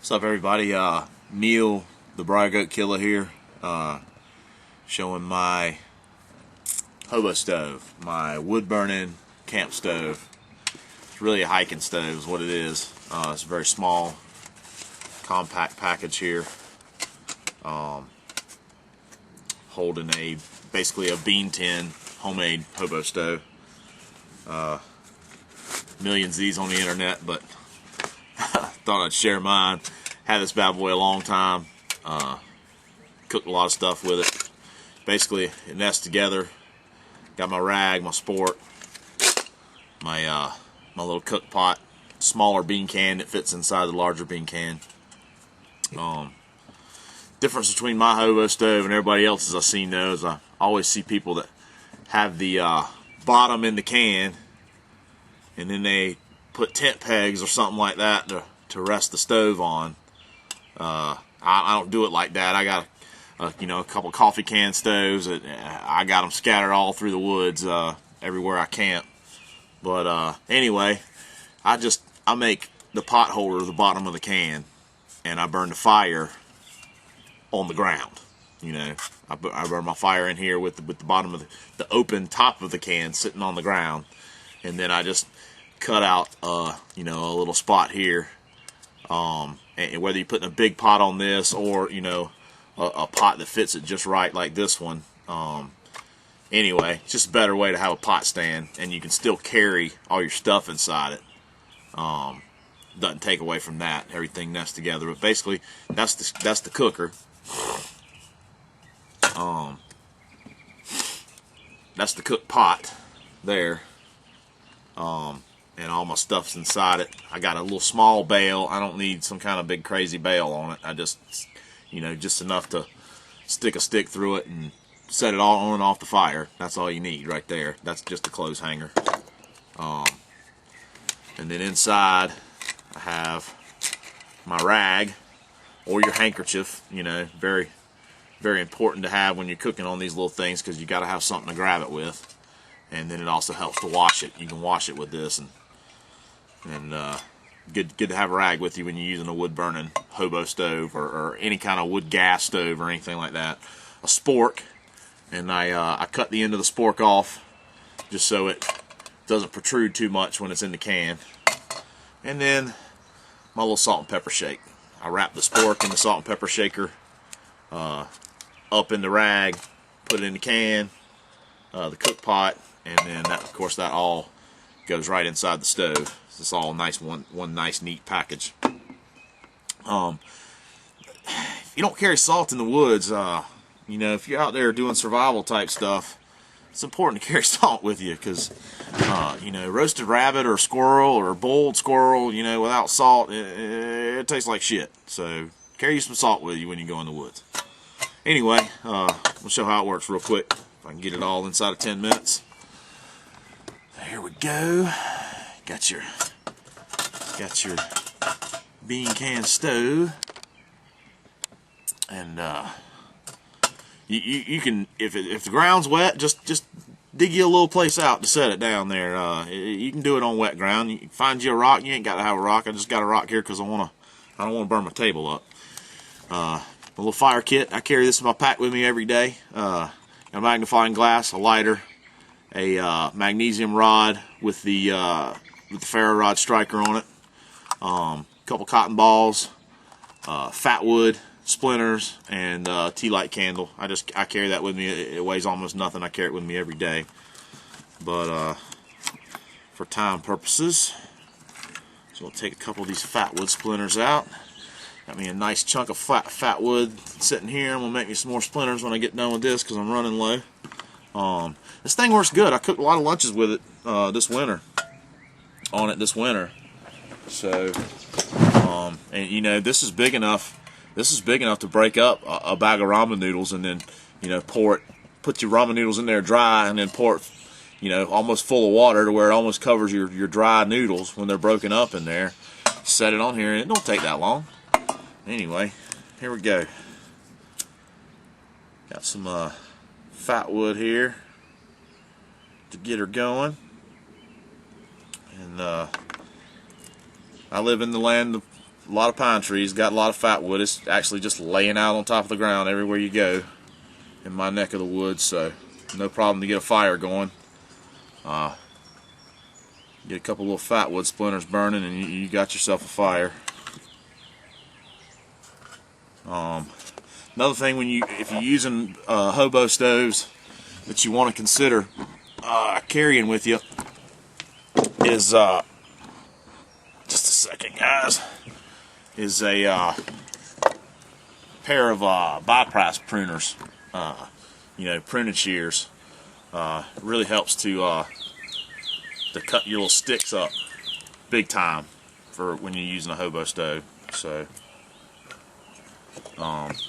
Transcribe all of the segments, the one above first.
What's up, everybody? Neil, the Briar Goat Killer here, showing my Hobo Stove, my wood-burning camp stove. It's really a hiking stove is what it is. It's a very small, compact package here, holding basically a bean tin homemade hobo stove. Millions of these on the internet, but thought I'd share mine. Had this bad boy a long time. Cooked a lot of stuff with it. Basically, it nests together. Got my rag, my sport, my little cook pot, smaller bean can that fits inside the larger bean can. Difference between my hobo stove and everybody else's I've seen those. I always see people that have the bottom in the can, and then they put tent pegs or something like that to rest the stove on. I don't do it like that. I got a couple coffee can stoves. I got them scattered all through the woods, everywhere I camp. But anyway, I make the pot holder the bottom of the can, and I burn the fire on the ground. I burn my fire in here with the bottom of the open top of the can sitting on the ground, and then I just cut out a little spot here. And whether you're putting a big pot on this or a pot that fits it just right like this one, anyway, it's just a better way to have a pot stand, and you can still carry all your stuff inside it. Doesn't take away from that. Everything nests together, but basically that's the cooker. That's the cook pot there. And all my stuff's inside it. I got a little small bale. I don't need some kind of big crazy bale on it. I just enough to stick a stick through it and set it all on and off the fire. That's all you need right there. That's just a clothes hanger. And then inside I have my rag or your handkerchief. Very, very important to have when you're cooking on these little things, because you got to have something to grab it with. And then it also helps to wash it. You can wash it with this, and good to have a rag with you when you're using a wood-burning hobo stove or any kind of wood gas stove or anything like that. A spork, and I cut the end of the spork off just so it doesn't protrude too much when it's in the can. And then my little salt and pepper shake. I wrap the spork in the salt and pepper shaker, up in the rag, put it in the can, the cook pot, and then of course that all goes right inside the stove. It's all nice, one nice neat package. If you don't carry salt in the woods, if you're out there doing survival type stuff, it's important to carry salt with you, because roasted rabbit or squirrel or boiled squirrel, without salt, it tastes like shit. So carry some salt with you when you go in the woods. Anyway, we'll show how it works real quick. If I can get it all inside of 10 minutes. Here we go. Got your bean can stove, and you can, if the ground's wet, just dig you a little place out to set it down there. You can do it on wet ground. You can find you a rock. You ain't got to have a rock. I just got a rock here because I don't want to burn my table up. A little fire kit. I carry this in my pack with me every day. A magnifying glass, a lighter, a magnesium rod with the ferro rod striker on it, a couple cotton balls, fat wood, splinters, and tea light candle. I carry that with me. It weighs almost nothing. I carry it with me every day. But for time purposes, so I'll take a couple of these fat wood splinters out. Got me a nice chunk of fat wood sitting here. I'm gonna make me some more splinters when I get done with this, because I'm running low. This thing works good. I cooked a lot of lunches with it this winter. So, and this is big enough. This is big enough to break up a bag of ramen noodles, and then put your ramen noodles in there dry, and then pour it, almost full of water to where it almost covers your dry noodles when they're broken up in there. Set it on here, and it don't take that long. Anyway, here we go. Got some fat wood here to get her going, and I live in the land of lot of pine trees, got a lot of fat wood. It's actually just laying out on top of the ground everywhere you go in my neck of the woods, so no problem to get a fire going. Get a couple little fat wood splinters burning and you got yourself a fire. Another thing, if you're using hobo stoves that you want to consider carrying with you is just a second, guys. Is a pair of bypass pruners. Pruning shears. Really helps to cut your little sticks up big time for when you're using a hobo stove. So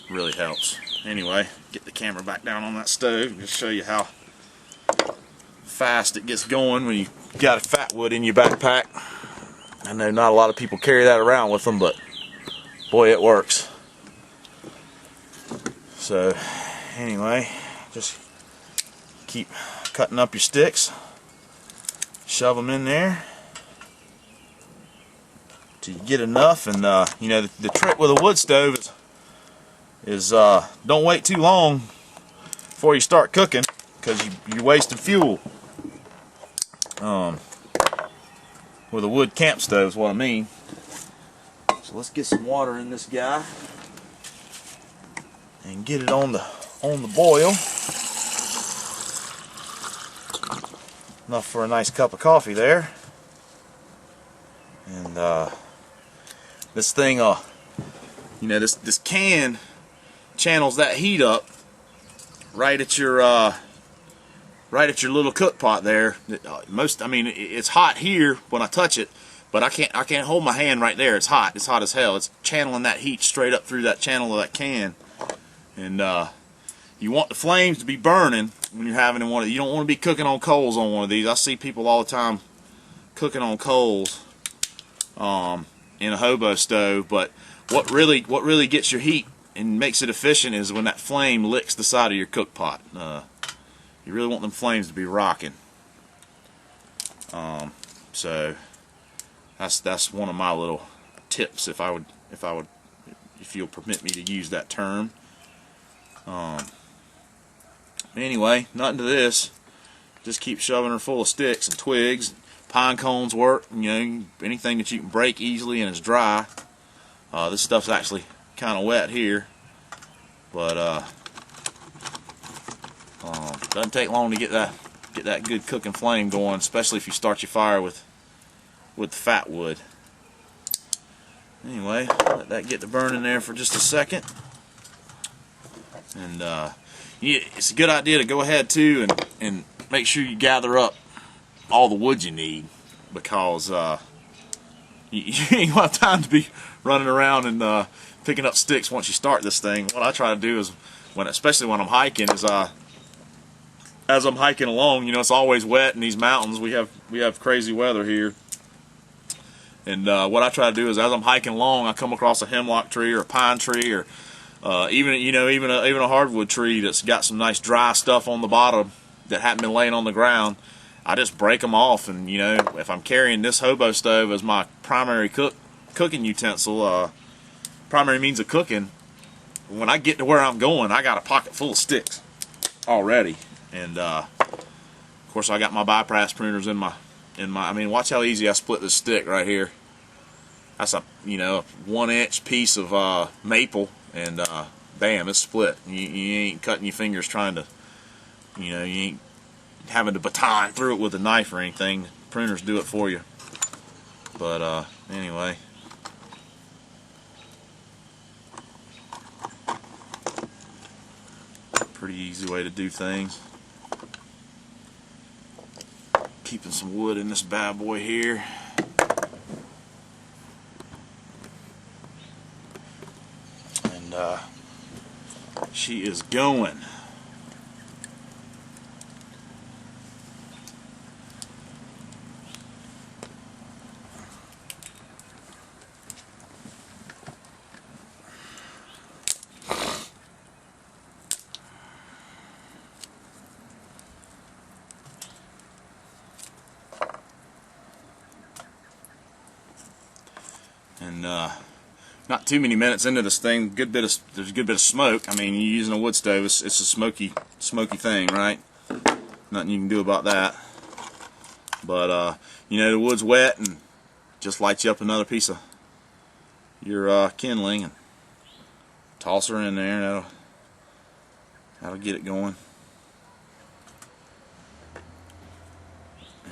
really helps. Anyway, get the camera back down on that stove. Just show you how fast it gets going when you got a fat wood in your backpack. I know not a lot of people carry that around with them, but boy, it works. So anyway, just keep cutting up your sticks, shove them in there till you get enough. And the trick with a wood stove is don't wait too long before you start cooking, because you're wasting fuel. With a wood camp stove is what I mean. So let's get some water in this guy and get it on the boil. Enough for a nice cup of coffee there. And this thing, this can channels that heat up right at your little cook pot there. It's hot here when I touch it, but I can't hold my hand right there. It's hot. It's hot as hell. It's channeling that heat straight up through that channel of that can. And you want the flames to be burning when you're having one. You don't want to be cooking on coals on one of these. I see people all the time cooking on coals in a hobo stove. But what really gets your heat and makes it efficient is when that flame licks the side of your cook pot. You really want them flames to be rocking. So that's one of my little tips, if you'll permit me to use that term. Anyway, nothing to this. Just keep shoving her full of sticks and twigs. Pine cones work. Anything that you can break easily and is dry. This stuff's actually kind of wet here, but doesn't take long to get that good cooking flame going, especially if you start your fire with the fat wood. Anyway, let that get to burning there for just a second. And it's a good idea to go ahead too and make sure you gather up all the wood you need, because you ain't gonna have time to be running around and picking up sticks once you start this thing. What I try to do is, especially when I'm hiking, is as I'm hiking along, it's always wet in these mountains. We have crazy weather here. And what I try to do is, as I'm hiking along, I come across a hemlock tree or a pine tree, or even a hardwood tree that's got some nice dry stuff on the bottom that hadn't been laying on the ground. I just break them off, and if I'm carrying this hobo stove as my primary cooking utensil, primary means of cooking, when I get to where I'm going, I got a pocket full of sticks already. And of course, I got my bypass pruners in my. Watch how easy I split this stick right here. That's a 1-inch piece of maple, and bam, it's split. You ain't cutting your fingers trying to, you ain't having to baton through it with a knife or anything. Pruners do it for you. But anyway. Pretty easy way to do things. Keeping some wood in this bad boy here. And she is going. And not too many minutes into this thing, there's a good bit of smoke. I mean, you're using a wood stove, it's a smoky thing, right? Nothing you can do about that. But you know, the wood's wet and just lights you up another piece of your kindling, and toss her in there, and that'll get it going.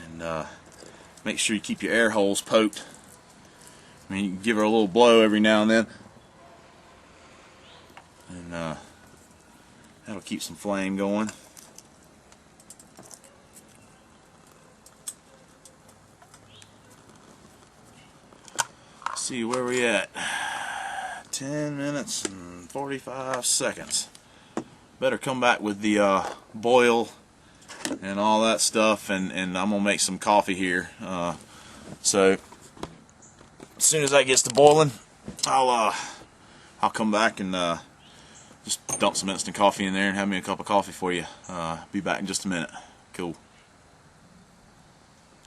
And make sure you keep your air holes poked. I mean, you can give her a little blow every now and then, and that'll keep some flame going. Let's see where we at. 10 minutes and 45 seconds. Better come back with the boil and all that stuff, and I'm gonna make some coffee here. So as soon as that gets to boiling, I'll come back and just dump some instant coffee in there and have me a cup of coffee for you. Be back in just a minute. Cool.